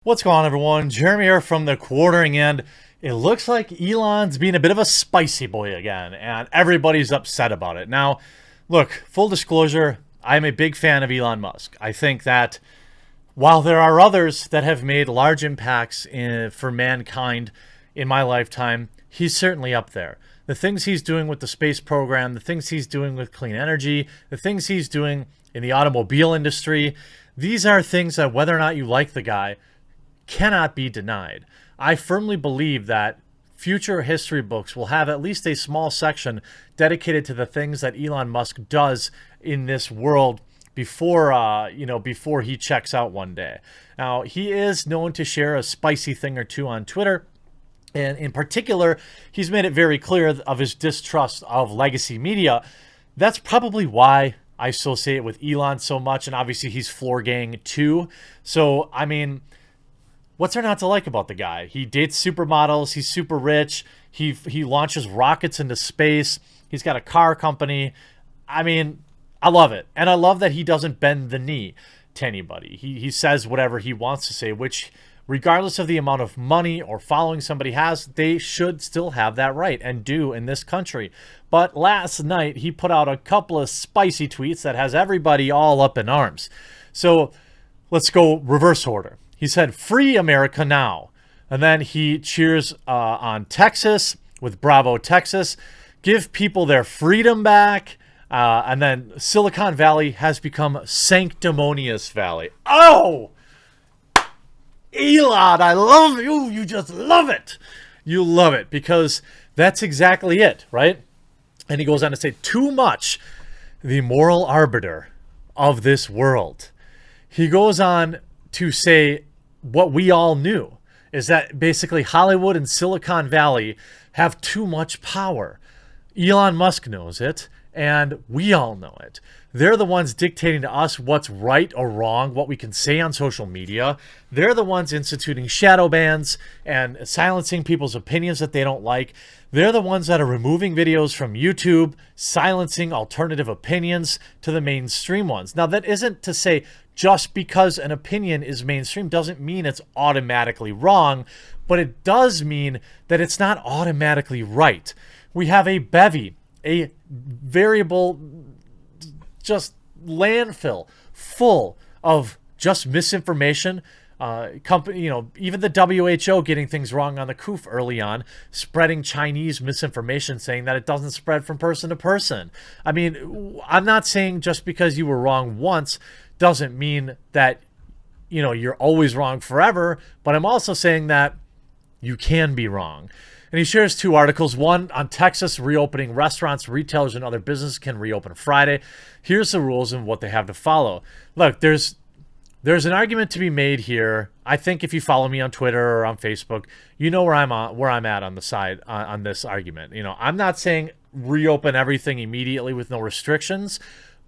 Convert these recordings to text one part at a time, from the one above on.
What's going on, everyone? Jeremy here from the quartering end. It looks like Elon's being a bit of a spicy boy again, and everybody's upset about it. Now, look, full disclosure, I'm a big fan of Elon Musk. I think that while there are others that have made large impacts for mankind in my lifetime, he's certainly up there. The things he's doing with the space program, the things he's doing with clean energy, the things he's doing in the automobile industry, these are things that whether or not you like the guy, cannot be denied. I firmly believe that future history books will have at least a small section dedicated to the things that Elon Musk does in this world before before he checks out one day. Now, he is known to share a spicy thing or two on Twitter. And in particular, he's made it very clear of his distrust of legacy media. That's probably why I associate with Elon so much. And obviously he's floor gang too. So, I mean, what's there not to like about the guy? He dates supermodels. He's super rich. He launches rockets into space. He's got a car company. I mean, I love it. And I love that he doesn't bend the knee to anybody. He says whatever he wants to say, which regardless of the amount of money or following somebody has, they should still have that right and do in this country. But last night, he put out a couple of spicy tweets that has everybody all up in arms. So let's go reverse order. He said, "Free America now." And then he cheers on Texas with Bravo, Texas. Give people their freedom back. And then Silicon Valley has become Sanctimonious Valley. Oh, Elon, I love you. You just love it. You love it because that's exactly it, right? And he goes on to say, "Too much, the moral arbiter of this world." He goes on to say, what we all knew is that basically Hollywood and Silicon Valley have too much power. Elon Musk knows it, and we all know it. They're the ones dictating to us what's right or wrong, what we can say on social media. They're the ones instituting shadow bans and silencing people's opinions that they don't like. They're the ones that are removing videos from YouTube, silencing alternative opinions to the mainstream ones. Now, that isn't to say just because an opinion is mainstream doesn't mean it's automatically wrong, but it does mean that it's not automatically right. We have a bevy, a variable, just landfill full of just misinformation. Even the WHO getting things wrong on the coof early on, spreading Chinese misinformation, saying that it doesn't spread from person to person. I mean, I'm not saying just because you were wrong once doesn't mean that, you're always wrong forever, but I'm also saying that you can be wrong. And he shares two articles, one on Texas reopening restaurants, retailers, and other businesses can reopen Friday. Here's the rules and what they have to follow. Look, there's an argument to be made here. I think if you follow me on Twitter or on Facebook, you know where I'm at on the side on this argument. I'm not saying reopen everything immediately with no restrictions.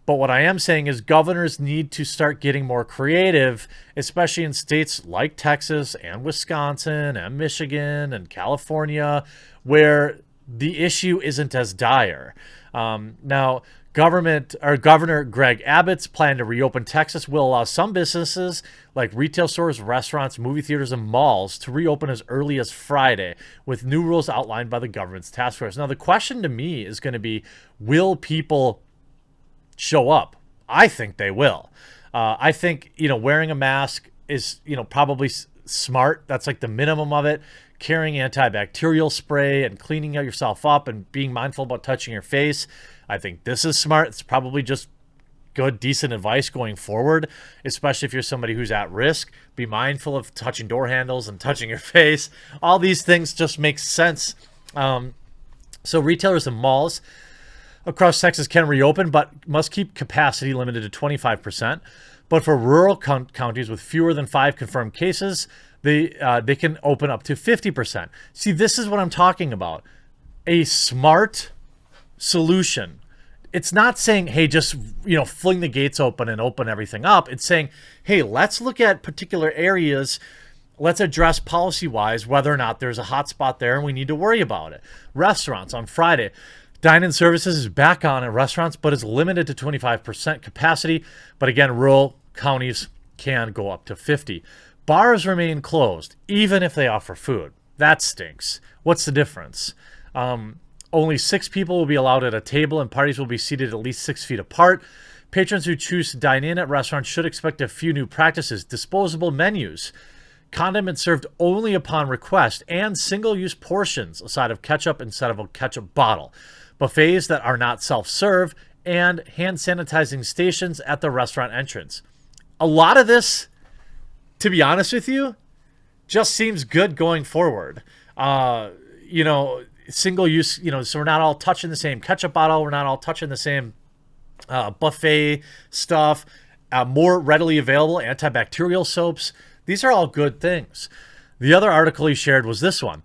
But what I am saying is governors need to start getting more creative, especially in states like Texas and Wisconsin and Michigan and California, where the issue isn't as dire. Now, Governor Greg Abbott's plan to reopen Texas will allow some businesses like retail stores, restaurants, movie theaters, and malls to reopen as early as Friday with new rules outlined by the government's task force. Now, the question to me is going to be, will people show up? I think they will. I think, wearing a mask is, probably smart. That's like the minimum of it. Carrying antibacterial spray and cleaning yourself up and being mindful about touching your face. I think this is smart. It's probably just good, decent advice going forward, especially if you're somebody who's at risk. Be mindful of touching door handles and touching your face. All these things just make sense. So retailers and malls across Texas can reopen, but must keep capacity limited to 25%. But for rural counties with fewer than 5 confirmed cases, they can open up to 50%. See, this is what I'm talking about. A smart solution. It's not saying, hey, just fling the gates open and open everything up. It's saying, hey, let's look at particular areas. Let's address policy-wise whether or not there's a hot spot there and we need to worry about it. Restaurants on Friday. Dine-in services is back on at restaurants, but is limited to 25% capacity. But again, rural counties can go up to 50. Bars remain closed, even if they offer food. That stinks. What's the difference? Only 6 people will be allowed at a table, and parties will be seated at least 6 feet apart. Patrons who choose to dine in at restaurants should expect a few new practices. Disposable menus, condiments served only upon request, and single-use portions, a side of ketchup instead of a ketchup bottle. Buffets that are not self-serve, and hand sanitizing stations at the restaurant entrance. A lot of this, to be honest with you, just seems good going forward. Single use, so we're not all touching the same ketchup bottle. We're not all touching the same buffet stuff. More readily available antibacterial soaps. These are all good things. The other article he shared was this one.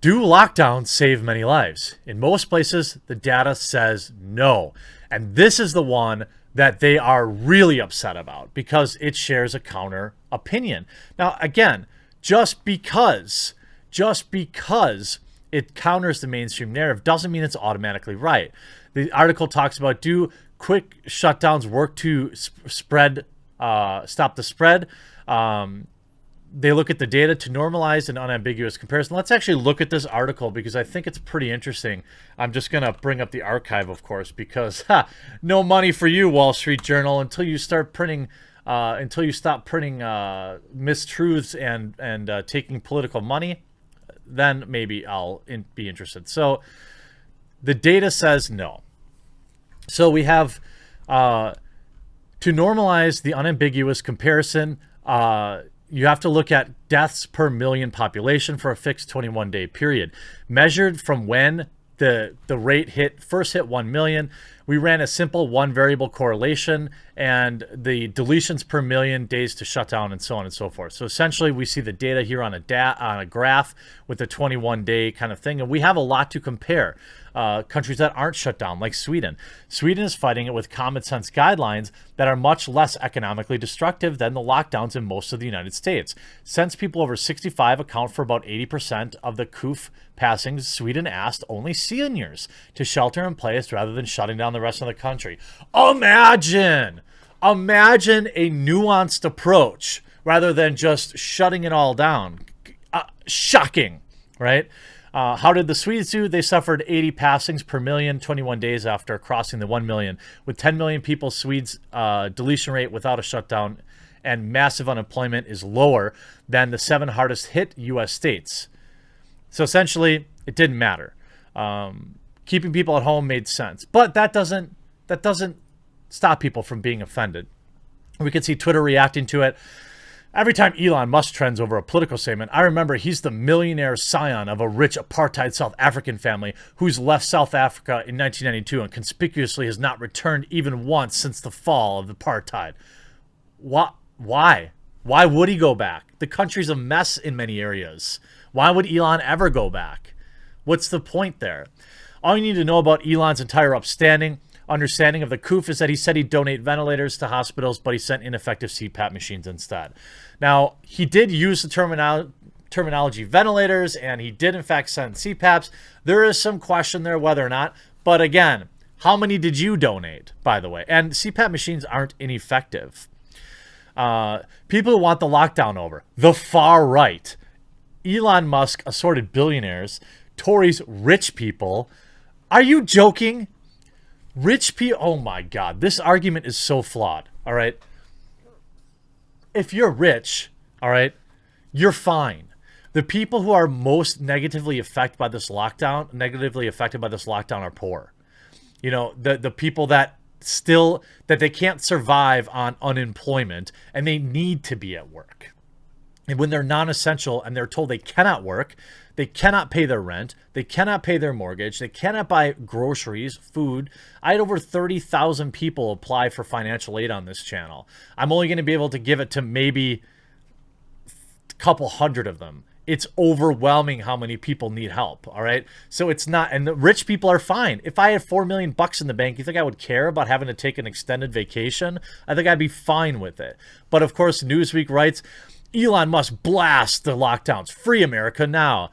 Do lockdowns save many lives? In most places, the data says no. And this is the one that they are really upset about because it shares a counter opinion. Now, again, just because it counters the mainstream narrative doesn't mean it's automatically right. The article talks about, do quick shutdowns work to stop the spread? They look at the data to normalize an unambiguous comparison. Let's actually look at this article because I think it's pretty interesting. I'm just going to bring up the archive, of course, because no money for you, Wall Street Journal, until you start printing, until you stop printing mistruths and taking political money. Then maybe I'll be interested. So the data says no. So we have to normalize the unambiguous comparison. You have to look at deaths per million population for a fixed 21-day period. Measured from when the rate first hit 1 million, we ran a simple one variable correlation and the deletions per million days to shut down and so on and so forth. So essentially we see the data here on a graph with the 21-day kind of thing. And we have a lot to compare. Countries that aren't shut down, like Sweden. Sweden is fighting it with common sense guidelines that are much less economically destructive than the lockdowns in most of the United States. Since people over 65 account for about 80% of the COOF passings, Sweden asked only seniors to shelter in place rather than shutting down the rest of the country. Imagine a nuanced approach rather than just shutting it all down. Shocking, right? How did the Swedes do? They suffered 80 passings per million 21 days after crossing the 1 million. With 10 million people, Swedes' deletion rate without a shutdown and massive unemployment is lower than the 7 hardest hit U.S. states. So essentially, it didn't matter. Keeping people at home made sense. But that doesn't stop people from being offended. We can see Twitter reacting to it. Every time Elon Musk trends over a political statement, I remember he's the millionaire scion of a rich apartheid South African family who's left South Africa in 1992 and conspicuously has not returned even once since the fall of apartheid. Why? Why would he go back? The country's a mess in many areas. Why would Elon ever go back? What's the point there? All you need to know about Elon's entire understanding of the COOF is that he said he'd donate ventilators to hospitals, but he sent ineffective CPAP machines instead. Now, he did use the terminology ventilators, and he did, in fact, send CPAPs. There is some question there whether or not. But again, how many did you donate, by the way? And CPAP machines aren't ineffective. People who want the lockdown over. The far right. Elon Musk, assorted billionaires. Tories, rich people. Are you joking? Rich people, oh my God, this argument is so flawed, all right? If you're rich, all right, you're fine. The people who are most negatively affected by this lockdown are poor. You know, the people that they can't survive on unemployment and they need to be at work. And when they're non-essential and they're told they cannot work, they cannot pay their rent, they cannot pay their mortgage, they cannot buy groceries, food. I had over 30,000 people apply for financial aid on this channel. I'm only going to be able to give it to maybe a couple hundred of them. It's overwhelming how many people need help, all right? So it's not, and the rich people are fine. If I had $4 million in the bank, you think I would care about having to take an extended vacation? I think I'd be fine with it. But of course, Newsweek writes, Elon Musk blasts the lockdowns. Free America now.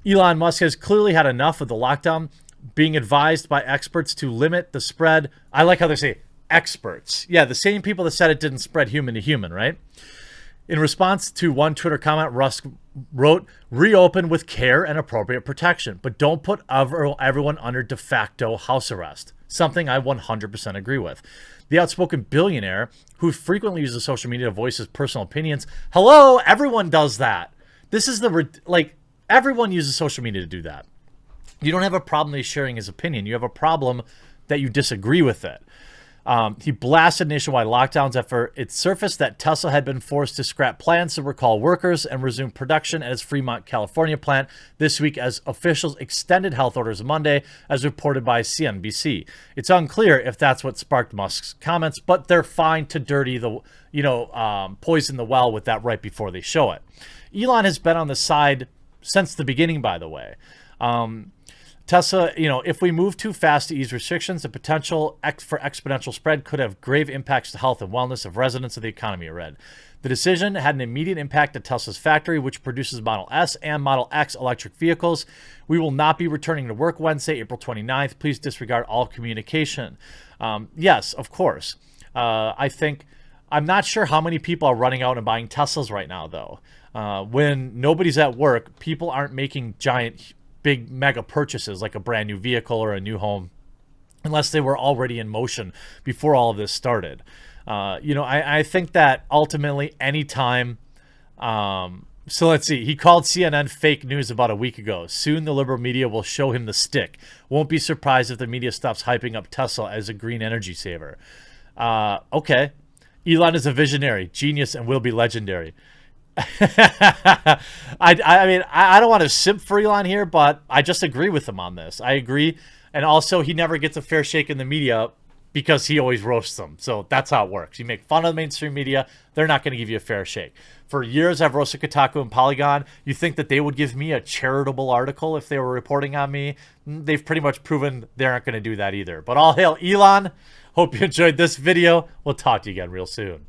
Elon Musk has clearly had enough of the lockdown, being advised by experts to limit the spread. I like how they say experts. Yeah, the same people that said it didn't spread human to human, right? In response to one Twitter comment, Musk wrote, reopen with care and appropriate protection, but don't put everyone under de facto house arrest. Something I 100% agree with. The outspoken billionaire, who frequently uses social media to voice his personal opinions. Hello, everyone does that. This is everyone uses social media to do that. You don't have a problem that he's sharing his opinion. You have a problem that you disagree with it. He blasted nationwide lockdowns after it surfaced that Tesla had been forced to scrap plans to recall workers and resume production at its Fremont, California plant this week as officials extended health orders Monday, as reported by CNBC. It's unclear if that's what sparked Musk's comments, but they're fine to dirty the, poison the well with that right before they show it. Elon has been on the side since the beginning, by the way. Tesla, if we move too fast to ease restrictions, the potential for exponential spread could have grave impacts to health and wellness of residents of the economy, read. The decision had an immediate impact at Tesla's factory, which produces Model S and Model X electric vehicles. We will not be returning to work Wednesday, April 29th. Please disregard all communication. Yes, of course. I'm not sure how many people are running out and buying Teslas right now, though. When nobody's at work, people aren't making big mega purchases like a brand new vehicle or a new home unless they were already in motion before all of this started. I think that ultimately anytime so let's see, he called CNN fake news about a week ago. Soon the liberal media will show him the stick. Won't be surprised if the media stops hyping up Tesla as a green energy saver. Okay, Elon is a visionary, genius, and will be legendary. I mean, I don't want to simp for Elon here, but I just agree with him on this. I agree. And also, he never gets a fair shake in the media because he always roasts them. So that's how it works. You make fun of the mainstream media, they're not going to give you a fair shake. For years, I've roasted Kotaku and Polygon. You think that they would give me a charitable article if they were reporting on me? They've pretty much proven they aren't going to do that either. But all hail Elon. Hope you enjoyed this video. We'll talk to you again real soon.